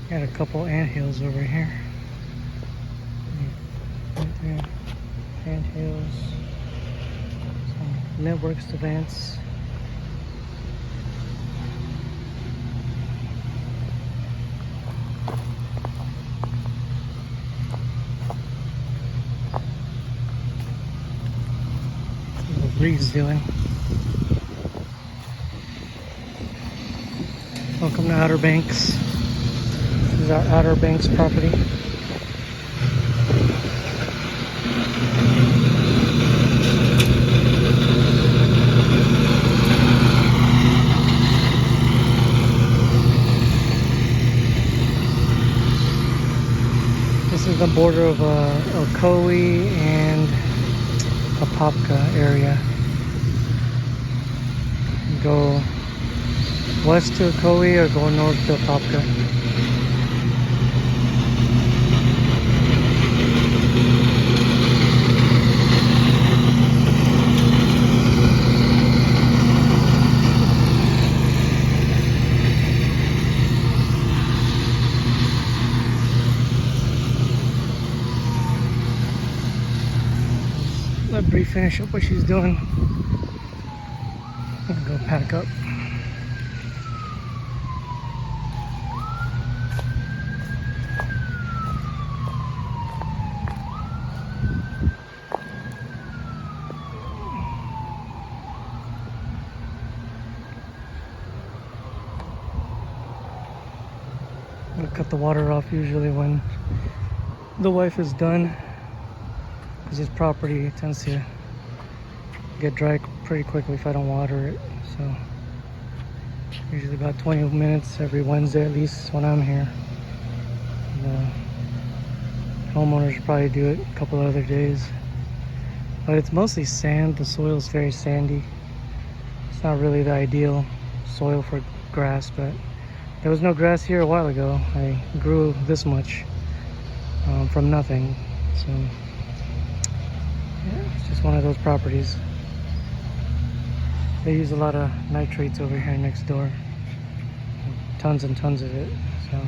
Got a couple anthills over here. Right there. Anthills. Some networks events. What Bree's doing. Welcome to Outer Banks. This is our Outer Banks property. This is the border of Ocoee and Apopka area. Go west to Ocoee or go north to Apopka. Let Bree finish up what she's doing. I'm gonna go pack up. I'm gonna cut the water off usually when the wife is done, because this property tends to get dry pretty quickly if I don't water it. So usually about 20 minutes every Wednesday at least when I'm here. The homeowners probably do it a couple other days, but it's mostly sand. The soil is very sandy. It's not really the ideal soil for grass, but there was no grass here a while ago. I grew this much from nothing. So yeah, it's just one of those properties. They use a lot of nitrates over here next door. Tons and tons of it. So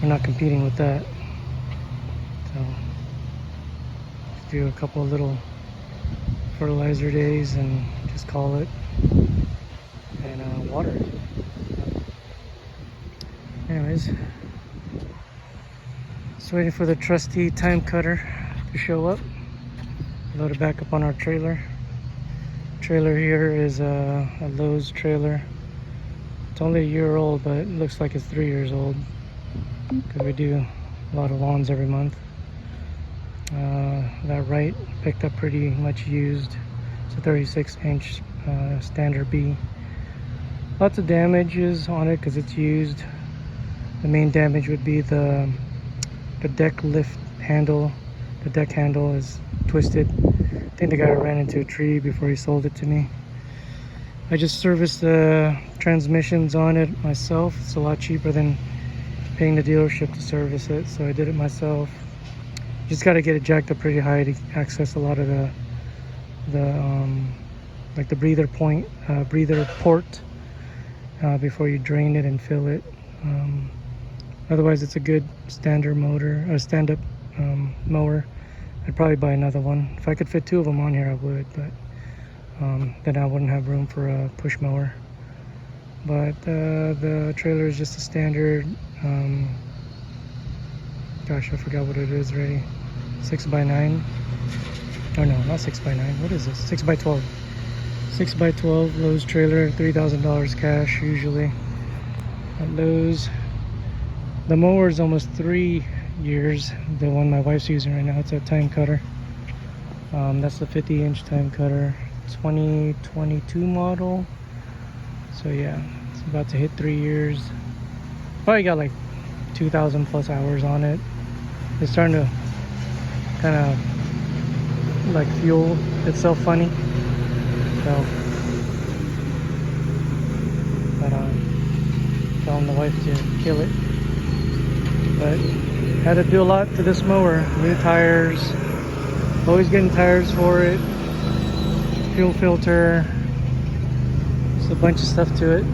we're not competing with that. So just do a couple of little fertilizer days and just call it and water it. Anyways, just waiting for the trusty Timecutter to show up. Load it back up on our trailer. Trailer here is a Lowe's trailer. It's only a year old, but it looks like it's 3 years old because we do a lot of lawns every month. That Wright picked up pretty much used. It's a 36-inch Stander B. Lots of damages on it because it's used. The main damage would be the deck lift handle. The deck handle is twisted. I think the guy ran into a tree before he sold it to me. I just serviced the transmissions on it myself. It's a lot cheaper than paying the dealership to service it, so I did it myself. Just got to get it jacked up pretty high to access a lot of the like the breather port before you drain it and fill it. Otherwise, it's a good standard motor, a stand-up mower. I'd probably buy another one. If I could fit 2 of them on here, I would, but then I wouldn't have room for a push mower. But the trailer is just a standard, gosh, I forgot what it is already. 6x9. Oh no, not 6x9. What is this? 6x12. 6x12 Lowe's trailer, $3,000 cash usually at Lowe's. The mower is almost 3 years. The one my wife's using right now, it's a Timecutter. That's the 50-inch Timecutter, 2022 model. So yeah, it's about to hit 3 years. Probably got like 2,000 plus hours on it. It's starting to kind of like fuel itself funny. So, but telling the wife to kill it. But had to do a lot to this mower. New tires, always getting tires for it, fuel filter, just a bunch of stuff to it.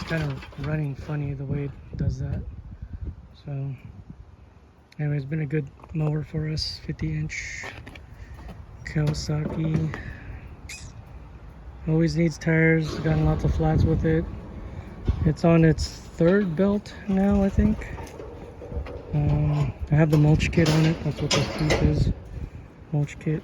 kind of running funny the way it does that. So anyway, it's been a good mower for us. 50-inch Kawasaki. Always needs tires. Gotten lots of flats with it. It's on its third belt now, I think. I have the mulch kit on it. That's what this piece is. Mulch kit.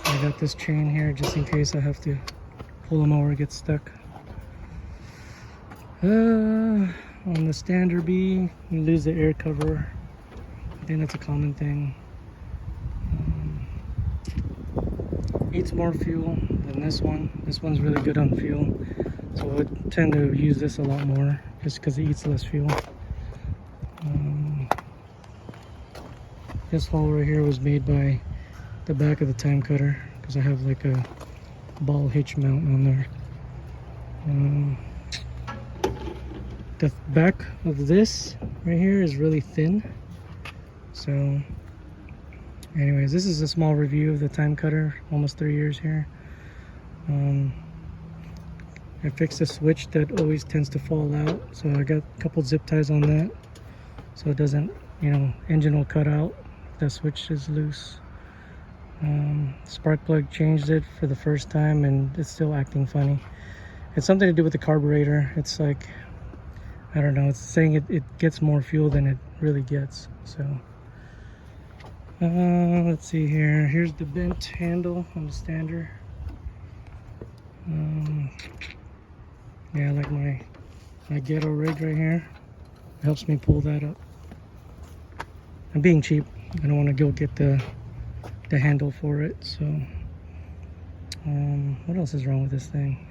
I got this chain here just in case I have to pull the mower, gets stuck. On the Stander B, you lose the air cover. I think that's a common thing. Eats more fuel than this one. This one's really good on fuel, so I would tend to use this a lot more just because it eats less fuel. This hole right here was made by the back of the Timecutter because I have like a ball hitch mount on there. The back of this right here is really thin, so anyways, this is a small review of the Timecutter. Almost 3 years here. I fixed a switch that always tends to fall out, so I got a couple zip ties on that so it doesn't, engine will cut out if that switch is loose. Spark plug changed it for the first time and it's still acting funny. It's something to do with the carburetor. It's like, I don't know, it's saying it gets more fuel than it really gets. So let's see here. Here's the bent handle on the Stander. Yeah, I like my ghetto rig right here. It helps me pull that up. I'm being cheap. I don't want to go get the handle for it. So what else is wrong with this thing?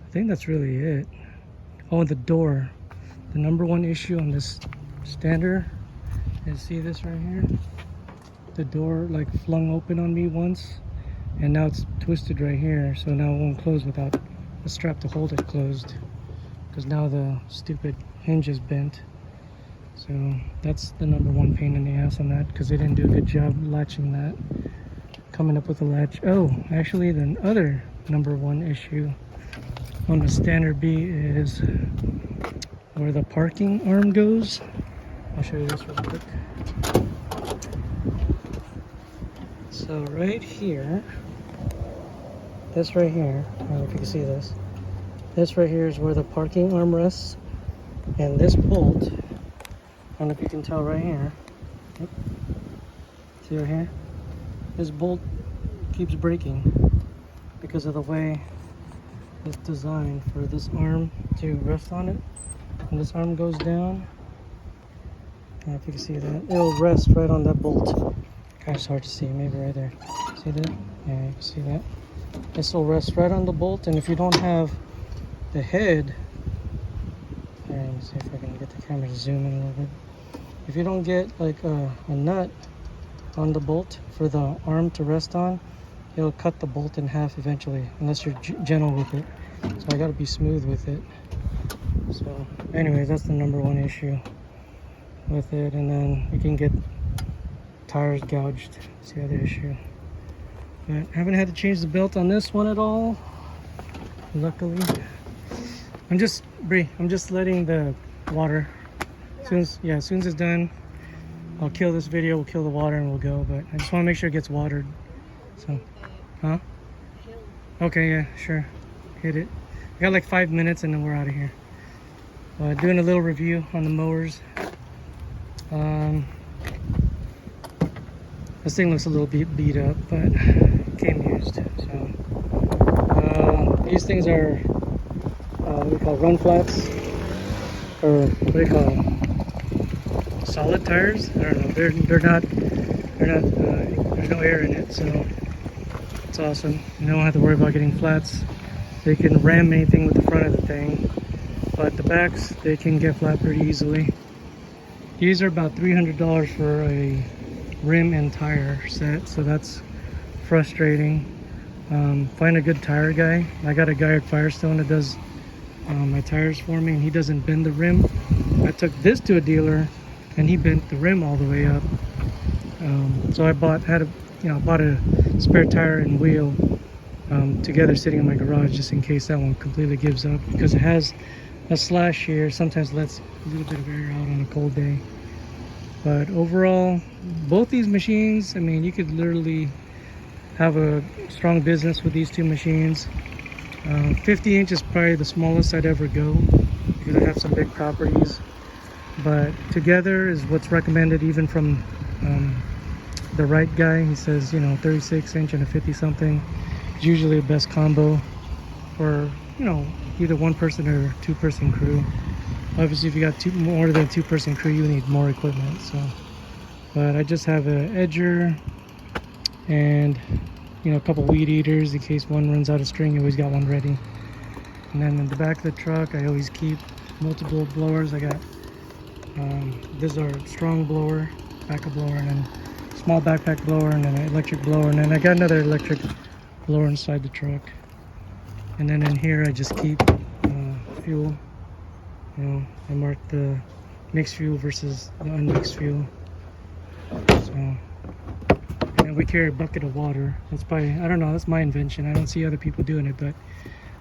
I think that's really it. Oh, the door. The number one issue on this Stander is, see this right here? The door like flung open on me once, and now it's twisted right here, so now it won't close without a strap to hold it closed, because now the stupid hinge is bent. So that's the number one pain in the ass on that, because they didn't do a good job latching that, coming up with a latch. Oh, actually the other number one issue on the Stander B is where the parking arm goes. I'll show you this real quick. So right here, this right here, I don't know if you can see this. This right here is where the parking arm rests, and this bolt, I don't know if you can tell right here. Yep. See right here? This bolt keeps breaking because of the way it's designed for this arm to rest on it. When this arm goes down, I don't know if you can see that, it'll rest right on that bolt. It's hard to see, maybe right there. See that? Yeah, you can see that. This will rest right on the bolt, and if you don't have the head, here, let me see if I can get the camera to zoom in a little bit. If you don't get like a nut on the bolt for the arm to rest on, it'll cut the bolt in half eventually, unless you're gentle with it. So I gotta be smooth with it. So anyways, that's the number one issue with it, and then you can get tires gouged. That's the other issue. But I haven't had to change the belt on this one at all, luckily. I'm just letting the water, as soon as it's done, I'll kill this video, we'll kill the water and we'll go. But I just want to make sure it gets watered. So, huh? Okay, yeah, sure. Hit it. I got like 5 minutes and then we're out of here. Doing a little review on the mowers. This thing looks a little bit beat up, but it came used. So these things are what do you call run flats, or what do you call them? Solid tires. I don't know. They're not. There's no air in it, so it's awesome. You don't have to worry about getting flats. They can ram anything with the front of the thing, but the backs they can get flat pretty easily. These are about $300 for a rim and tire set, so that's frustrating. Find a good tire guy. I got a guy at Firestone that does my tires for me, and he doesn't bend the rim. I took this to a dealer and he bent the rim all the way up. So I bought a spare tire and wheel together sitting in my garage just in case that one completely gives up, because it has a slash here. Sometimes lets a little bit of air out on a cold day. But overall, both these machines, I mean, you could literally have a strong business with these two machines. 50 inch is probably the smallest I'd ever go because I have some big properties. But together is what's recommended, even from the Wright guy. He says, you know, 36 inch and a 50 something is usually the best combo for, you know, either one person or two person crew. Obviously, if you got more than a two person crew, you need more equipment. So, but I just have an edger and, you know, a couple weed eaters in case one runs out of string. You always got one ready. And then in the back of the truck, I always keep multiple blowers. I got this is our strong blower, backup blower, and then small backpack blower, and then an electric blower, and then I got another electric blower inside the truck. And then in here, I just keep fuel. You know, I mark the mixed fuel versus the unmixed fuel. So, and we carry a bucket of water. That's probably, I don't know, that's my invention. I don't see other people doing it, but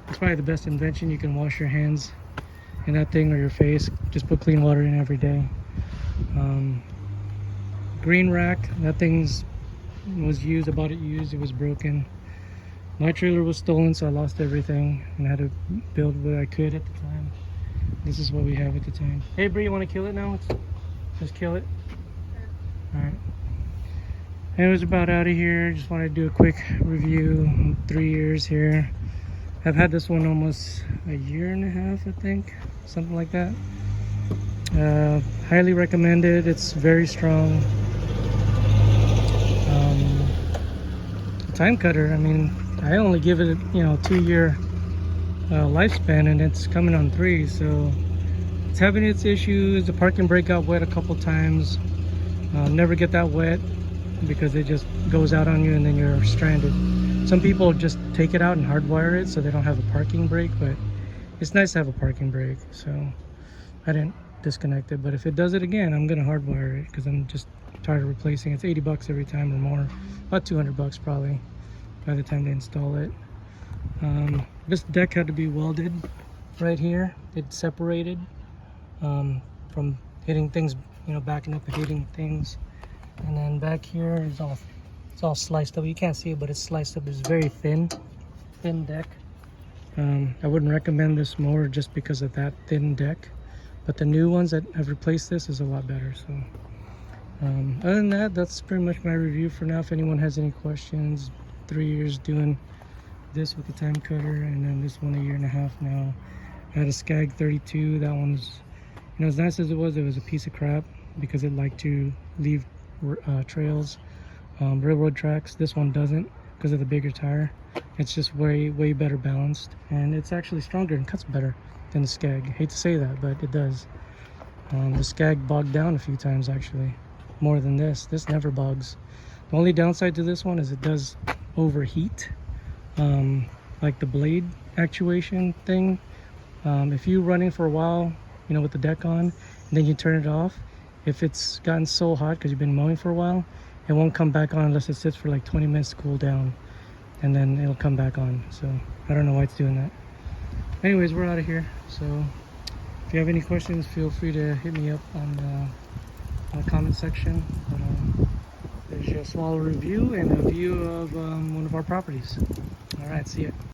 it's probably the best invention. You can wash your hands in that thing or your face. Just put clean water in every day. Green rack, that thing's was used, I bought it used, it was broken. My trailer was stolen, so I lost everything and I had to build what I could at the time. This is what we have at the time. Hey Bree, you want to kill it now? Just kill it. Alright. And it was about out of here. Just wanted to do a quick review. 3 years here. I've had this one almost a year and a half, I think. Something like that. Highly recommended. It's very strong. Timecutter, I mean, I only give it, you know, 2-year lifespan, and it's coming on 3, so it's having its issues. The parking brake got wet a couple times. Never get that wet because it just goes out on you and then you're stranded. Some people just take it out and hardwire it so they don't have a parking brake, but it's nice to have a parking brake, so I didn't disconnect it. But if it does it again, I'm gonna hardwire it because I'm just tired of replacing it. It's 80 bucks every time or more, about 200 bucks probably by the time they install it. This deck had to be welded right here. It separated from hitting things, you know, backing up and hitting things. And then back here is all sliced up. You can't see it, but it's sliced up. It's very thin deck. I wouldn't recommend this mower just because of that thin deck, but the new ones that have replaced this is a lot better. So other than that, that's pretty much my review for now. If anyone has any questions, 3 years doing this with the Timecutter, and then this one 1.5 years now. I had a Skag 32. That one's, you know, as nice as it was a piece of crap because it liked to leave trails, railroad tracks. This one doesn't because of the bigger tire. It's just way better balanced, and it's actually stronger and cuts better than the Skag. I hate to say that, but it does. The Skag bogged down a few times, actually, more than this. This never bogs. The only downside to this one is it does overheat, like the blade actuation thing. If you're running for a while, you know, with the deck on, and then you turn it off, if it's gotten so hot because you've been mowing for a while, it won't come back on unless it sits for like 20 minutes to cool down, and then it'll come back on. So I don't know why it's doing that. Anyways, we're out of here. So if you have any questions, feel free to hit me up on the comment section. There's your small review and a view of one of our properties. All right, see ya.